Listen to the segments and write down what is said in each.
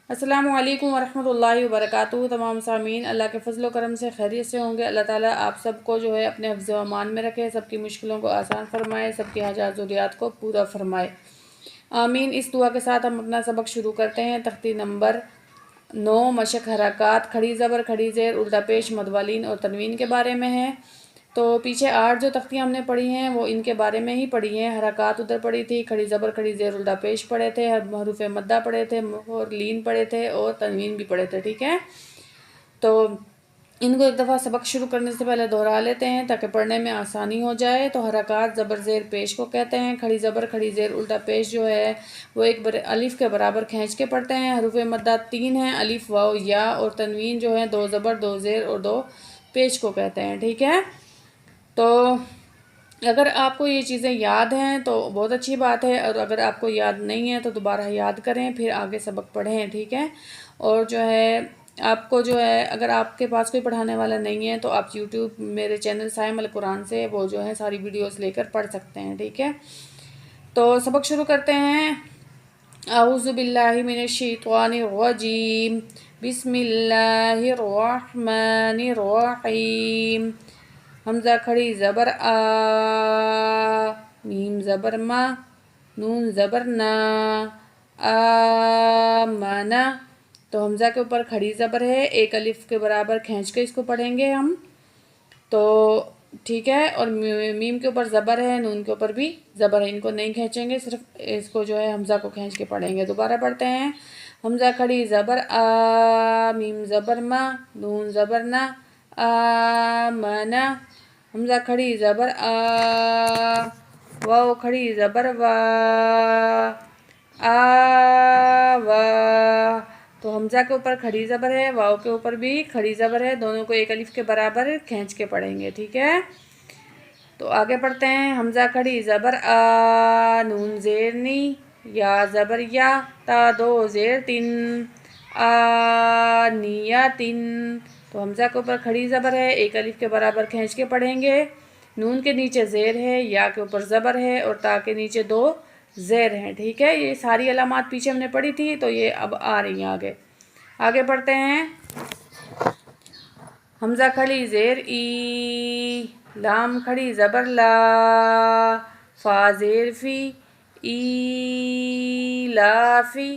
السلام علیکم ورحمۃ اللہ وبرکاتہ۔ تمام سامعین اللہ کے فضل و کرم سے خیریت سے ہوں گے۔ اللہ تعالیٰ آپ سب کو جو ہے اپنے حفظ و امان میں رکھے، سب کی مشکلوں کو آسان فرمائے، سب کی حاجات ضروریات کو پورا فرمائے، آمین۔ اس دعا کے ساتھ ہم اپنا سبق شروع کرتے ہیں۔ تختی نمبر 9 مشق حرکات کھڑی زبر کھڑی زیر الٹا پیش مدوالین اور تنوین کے بارے میں ہے۔ تو پیچھے 8 جو تختیاں ہم نے پڑھی ہیں وہ ان کے بارے میں ہی پڑھی ہیں۔ حرکات ادھر پڑھی تھی، کھڑی زبر کھڑی زیر الٹا پیش پڑھے تھے، حروف مدہ پڑھے تھے اور لین پڑھے تھے اور تنوین بھی پڑھے تھے، ٹھیک ہے۔ تو ان کو ایک دفعہ سبق شروع کرنے سے پہلے دہرا لیتے ہیں تاکہ پڑھنے میں آسانی ہو جائے۔ تو حرکات زبر زیر پیش کو کہتے ہیں۔ کھڑی زبر کھڑی زیر الٹا پیش جو ہے وہ ایک الف کے برابر کھینچ کے پڑھتے ہیں۔ حروف مدہ 3 ہیں، الف واو یا، اور تنوین جو ہے 2 زبر 2 زیر اور 2 پیش کو کہتے ہیں، ٹھیک ہے۔ تو اگر آپ کو یہ چیزیں یاد ہیں تو بہت اچھی بات ہے، اور اگر آپ کو یاد نہیں ہے تو دوبارہ یاد کریں، پھر آگے سبق پڑھیں، ٹھیک ہے۔ اور جو ہے آپ کو جو ہے اگر آپ کے پاس کوئی پڑھانے والا نہیں ہے تو آپ یوٹیوب میرے چینل سائم القرآن سے وہ جو ہے ساری ویڈیوز لے کر پڑھ سکتے ہیں، ٹھیک ہے۔ تو سبق شروع کرتے ہیں۔ اعوذ باللہ من الشیطان الرجیم، بسم اللہ الرحمن الرحیم۔ حمزہ کھڑی زبر آ، میم زبر ما، نون زبر نا، آمنا۔ تو حمزہ کے اوپر کھڑی زبر ہے، ایک الف کے برابر کھینچ کے اس کو پڑھیں گے ہم، تو ٹھیک ہے۔ اور میم کے اوپر زبر ہے، نون کے اوپر بھی زبر ہے، ان کو نہیں کھینچیں گے، صرف اس کو جو ہے حمزہ کو کھینچ کے پڑھیں گے۔ دوبارہ پڑھتے ہیں۔ حمزہ کھڑی زبر آ، میم زبر ما، نون زبر نا، آمنا۔ حمزہ کھڑی زبر آ، واو کھڑی زبر وا، آوا۔ تو حمزہ کے اوپر کھڑی زبر ہے، واو کے اوپر بھی کھڑی زبر ہے، دونوں کو ایک الف کے برابر کھینچ کے پڑھیں گے، ٹھیک ہے۔ تو آگے پڑھتے ہیں۔ حمزہ کھڑی زبر آ، نون زیر نی، یا زبر یا، تا 2 زیر 3، آنیاتن۔ تو حمزہ کے اوپر کھڑی زبر ہے، ایک الف کے برابر کھینچ کے پڑھیں گے، نون کے نیچے زیر ہے، یا کے اوپر زبر ہے، اور تا کے نیچے 2 زیر ہیں، ٹھیک ہے۔ یہ ساری علامات پیچھے ہم نے پڑھی تھی تو یہ اب آ رہی ہیں آگے۔ آگے پڑھتے ہیں۔ حمزہ کھڑی زیر ای، لام کھڑی زبر لا، فا زیر فی، ای لا فی۔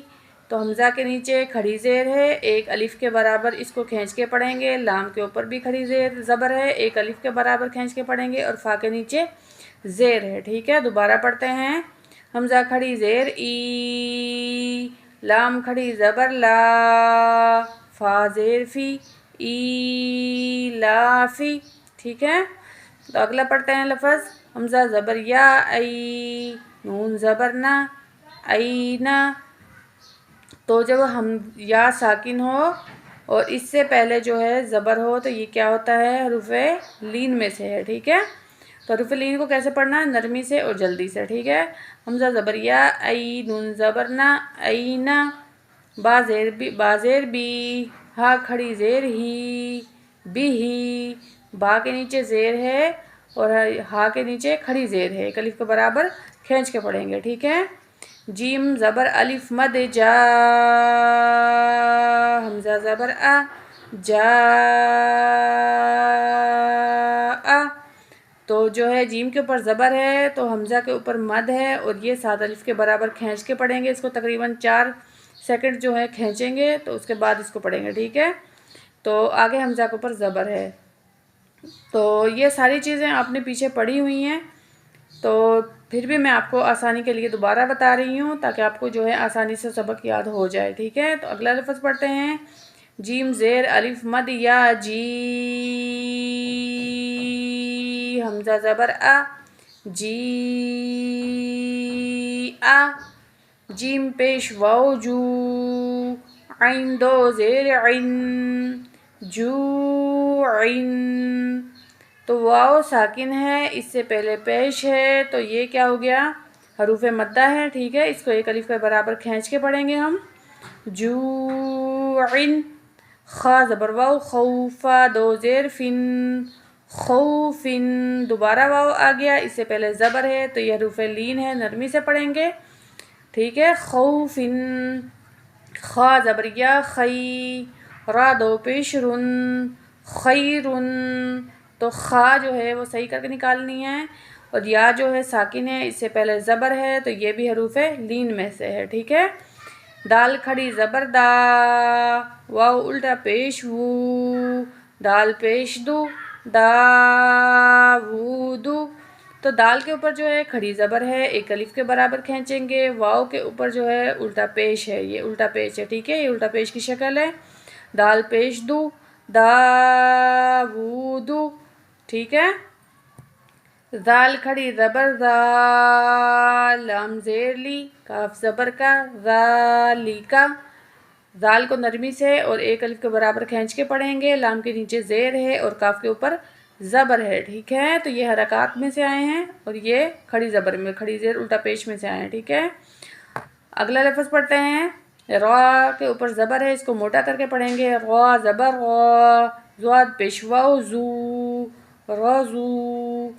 تو حمزہ کے نیچے کھڑی زیر ہے، ایک الف کے برابر اس کو کھینچ کے پڑھیں گے، لام کے اوپر بھی کھڑی زبر ہے، ایک الف کے برابر کھینچ کے پڑھیں گے، اور فا کے نیچے زیر ہے، ٹھیک ہے۔ دوبارہ پڑھتے ہیں۔ حمزہ کھڑی زیر ای، لام کھڑی زبر لا، فا زیر فی، ای لا فی، ٹھیک ہے۔ تو اگلا پڑھتے ہیں لفظ۔ حمزہ زبر یا ای، نون زبر نا، اینا۔ تو جب ہم یا ساکن ہو اور اس سے پہلے جو ہے زبر ہو تو یہ کیا ہوتا ہے؟ حروف لین میں سے ہے، ٹھیک ہے۔ تو حروف لین کو کیسے پڑھنا ہے؟ نرمی سے اور جلدی سے، ٹھیک ہے۔ حمزہ زبر یا ای، نون زبر نا، اینا۔ با زیر بی، ہا کھڑی زیر ہی، بھی ہی۔ با کے نیچے زیر ہے اور ہا کے نیچے کھڑی زیر ہے، ایک الف کے برابر کھینچ کے پڑھیں گے، ٹھیک ہے۔ جیم زبر الف مد جا، حمزہ زبر آ، جا آ۔ تو جو ہے جیم کے اوپر زبر ہے تو حمزہ کے اوپر مد ہے، اور یہ 7 الف کے برابر کھینچ کے پڑھیں گے، اس کو تقریباً 4 سیکنڈ جو ہے کھینچیں گے، تو اس کے بعد اس کو پڑھیں گے، ٹھیک ہے۔ تو آگے حمزہ کے اوپر زبر ہے۔ تو یہ ساری چیزیں آپ نے پیچھے پڑھی ہوئی ہیں، تو پھر بھی میں آپ کو آسانی کے لیے دوبارہ بتا رہی ہوں تاکہ آپ کو جو ہے آسانی سے سبق یاد ہو جائے، ٹھیک ہے۔ تو اگلا لفظ پڑھتے ہیں۔ جیم زیر الف مد یا جی، حمزہ زبر آ، جی آ۔ جیم پیش واو جو، عین 2 زیر عین، جو عین۔ تو واو ساکن ہے، اس سے پہلے پیش ہے، تو یہ کیا ہو گیا؟ حروف مدہ ہے، ٹھیک ہے۔ اس کو ایک الف کے برابر کھینچ کے پڑھیں گے ہم، جوعن۔ خا زبر واو، خوفا 2 زیر فن، خوفن۔ دوبارہ واو آ گیا، اس سے پہلے زبر ہے تو یہ حروف لین ہے، نرمی سے پڑھیں گے، ٹھیک ہے۔ خوفن۔ خا زبریہ خی، را دو پیش رن، خیرن، تو خا جو ہے وہ صحیح کر کے نکالنی ہے، اور یا جو ہے ساکن ہے، اس سے پہلے زبر ہے تو یہ بھی حروف لین میں سے ہے، ٹھیک ہے۔ دال کھڑی زبر دا، واو الٹا پیش وو، دال پیش دو، دا وو دو، تو دال کے اوپر جو ہے کھڑی زبر ہے، ایک الف کے برابر کھینچیں گے، واو کے اوپر جو ہے الٹا پیش ہے، یہ الٹا پیش ہے، ٹھیک ہے، یہ الٹا پیش کی شکل ہے، دال پیش دو، دا وو دو، ٹھیک ہے۔ زال کھڑی زبر زا، لام زیر لی، کاف زبر کا، ذالی کا، زال کو نرمی سے اور ایک الف کے برابر کھینچ کے پڑھیں گے، لام کے نیچے زیر ہے اور کاف کے اوپر زبر ہے، ٹھیک ہے، تو یہ حرکات میں سے آئے ہیں اور یہ کھڑی زبر میں، کھڑی زیر الٹا پیش میں سے آئے ہیں، ٹھیک ہے۔ اگلا لفظ پڑھتے ہیں، را کے اوپر زبر ہے، اس کو موٹا کر کے پڑھیں گے، را زبر را، زواد پیش واو زو، رازو،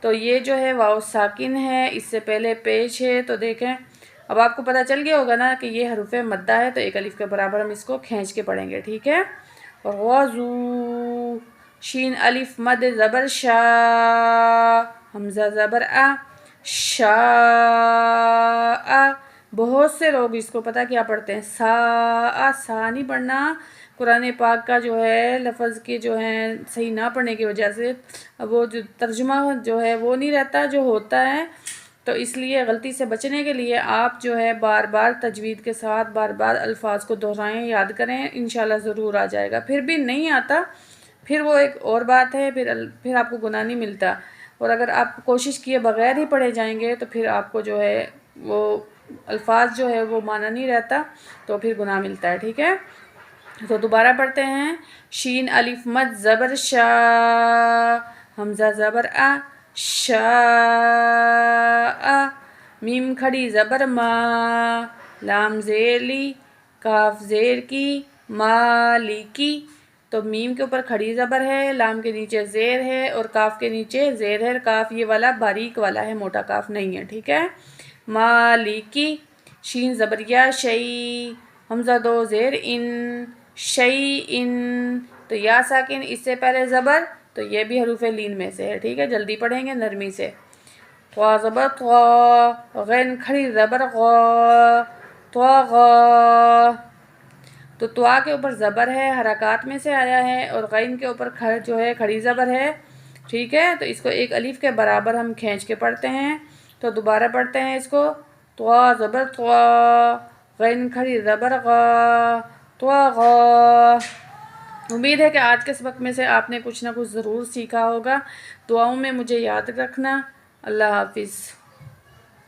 تو یہ جو ہے واو ساکن ہے، اس سے پہلے پیش ہے، تو دیکھیں اب آپ کو پتہ چل گیا ہوگا نا کہ یہ حروف مدہ ہے، تو ایک الف کے برابر ہم اس کو کھینچ کے پڑھیں گے، ٹھیک ہے۔ غازو، شین الف مد زبر شا، حمزہ زبر آ، شا آ، بہت سے لوگ اس کو پتہ کیا پڑھتے ہیں، سا آ، سا نہیں پڑھنا، قرآن پاک کا جو ہے لفظ کے جو ہیں صحیح نہ پڑھنے کی وجہ سے وہ جو ترجمہ جو ہے وہ نہیں رہتا جو ہوتا ہے، تو اس لیے غلطی سے بچنے کے لیے آپ جو ہے بار بار تجوید کے ساتھ بار بار الفاظ کو دہرائیں، یاد کریں، انشاءاللہ ضرور آ جائے گا۔ پھر بھی نہیں آتا پھر وہ ایک اور بات ہے، پھر آپ کو گناہ نہیں ملتا، اور اگر آپ کوشش کیے بغیر ہی پڑھے جائیں گے تو پھر آپ کو جو ہے وہ الفاظ جو ہے وہ معنی نہیں رہتا، تو پھر گناہ ملتا ہے، ٹھیک ہے۔ تو دوبارہ پڑھتے ہیں، شین الف مد زبر شا، حمزہ زبر آ، شا آ، میم کھڑی زبر ما، لام زیر لی، کاف زیر کی، مالی کی، تو میم کے اوپر کھڑی زبر ہے، لام کے نیچے زیر ہے اور کاف کے نیچے زیر ہے، کاف یہ والا باریک والا ہے، موٹا کاف نہیں ہے، ٹھیک ہے۔ مالی کی، شین زبریہ شئی، حمزہ دو زیر ان، شئی ان، تو یا ساکن اس سے پہلے زبر، تو یہ بھی حروف لین میں سے ہے، ٹھیک ہے، جلدی پڑھیں گے نرمی سے۔ طوا زبر طوا، غین کھڑی زبر غا، طواغا، تو طوا کے اوپر زبر ہے، حرکات میں سے آیا ہے، اور غین کے اوپر جو ہے کھڑی زبر ہے، ٹھیک ہے، تو اس کو ایک الف کے برابر ہم کھینچ کے پڑھتے ہیں، تو دوبارہ پڑھتے ہیں اس کو، طوا زبر طوا، غین کھڑی زبر غا، طواغا۔ امید ہے کہ آج کے سبق میں سے آپ نے کچھ نہ کچھ ضرور سیکھا ہوگا، دعاؤں میں مجھے یاد رکھنا، اللہ حافظ۔